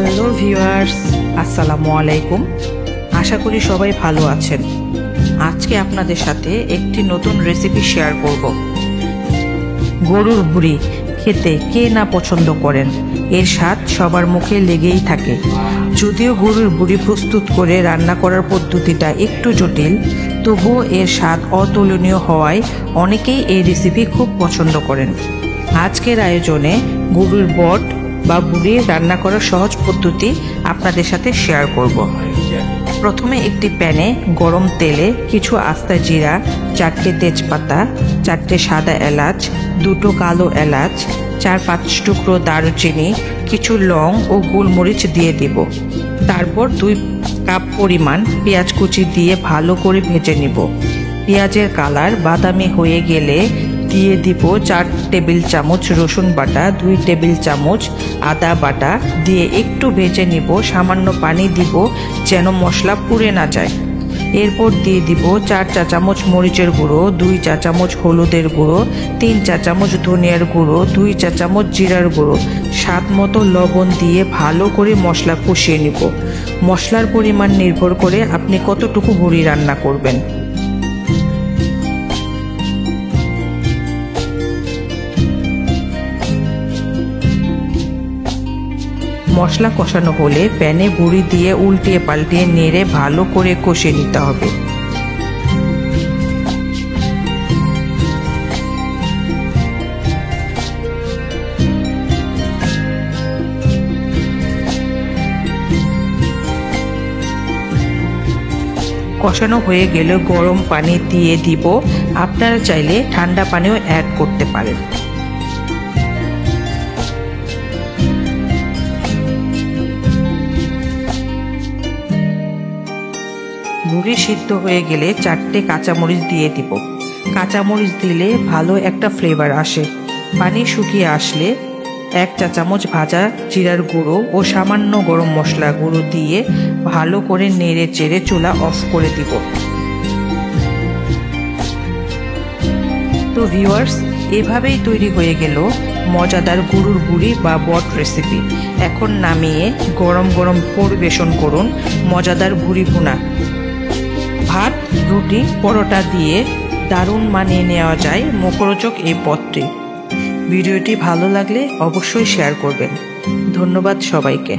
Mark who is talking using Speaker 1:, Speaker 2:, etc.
Speaker 1: Hello viewers, আসসালামু আলাইকুম। আশা করি সবাই ভালো আছেন। আজকে আপনাদের সাথে একটি নতুন রেসিপি শেয়ার করব। গরুর ভুঁড়ি খেতে কে না পছন্দ করেন, এর স্বাদ সবার মুখে লেগেই থাকে। যদিও গরুর ভুঁড়ি প্রস্তুত করে রান্না করার পদ্ধতিটা একটু জটিল, তবুও এর স্বাদ অতুলনীয় হওয়ায় অনেকেই এই রেসিপি খুব পছন্দ করেন। আজকের আয়োজনে গরুর বট বা ভুঁড়ি রান্না করার সহজ পদ্ধতি আপনাদের সাথে শেয়ার করব। প্রথমে একটি প্যানে গরম তেলে কিছু আস্তা জিরা, 4টে তেজপাতা, 4টে সাদা এলাচ, 2টো কালো এলাচ, 4-5 টুকরো দারুচিনি, কিছু লং ও গোলমরিচ দিয়ে দিব। তারপর 2 কাপ পরিমাণ পেঁয়াজ কুচি দিয়ে ভালো করে ভেজে নিব। পেঁয়াজের কালার বাদামি হয়ে গেলে দিয়ে দিব 4 টেবিল চামচ রসুন বাটা, 2 টেবিল চামচ আদা বাটা দিয়ে একটু ভেজে নিব। সামান্য পানি দিব যেন মশলা পুড়ে না যায়। এরপর দিয়ে দিব 4 চা চামচ মরিচের গুঁড়ো, 2 চা চামচ হলুদের গুঁড়ো, 3 চা চামচ ধনিয়ার গুঁড়ো, 2 চা চামচ জিরার গুঁড়ো, স্বাদ মতো লবণ দিয়ে ভালো করে মশলা কষিয়ে নিব। মশলার পরিমাণ নির্ভর করে আপনি কতটুকু ভুঁড়ি রান্না করবেন। মশলা কষানো হলে প্যানে ভুঁড়ি দিয়ে উল্টিয়ে পাল্টিয়ে নেড়ে ভালো করে কষিয়ে নিতে হবে। কষানো হয়ে গেলে গরম পানি দিয়ে দিব। আপনারা চাইলে ঠান্ডা পানিও অ্যাড করতে পারেন। ভুঁড়ি সিদ্ধ হয়ে গেলে 4টে কাঁচামরিচ দিয়ে দিব। কাঁচামরিচ দিলে ভালো একটা ফ্লেভার আসে। পানি শুকিয়ে আসলে 1 চা চামচ ভাজা জিরার গুঁড়ো ও সামান্য গরম মশলা গুঁড়ো দিয়ে ভালো করে নেড়ে চেড়ে চুলা অফ করে দিব। তো ভিউয়ার্স, এভাবেই তৈরি হয়ে গেল মজাদার গরুর ভুঁড়ি বা বট রেসিপি। এখন নামিয়ে গরম গরম পরিবেশন করুন মজাদার ভুঁড়ি ভুনা। ভাত, রুটি, পরোটা দিয়ে দারুণ মানিয়ে নেওয়া যায় মুখরোচক এই পদটি। ভিডিওটি ভালো লাগলে অবশ্যই শেয়ার করবেন। ধন্যবাদ সবাইকে।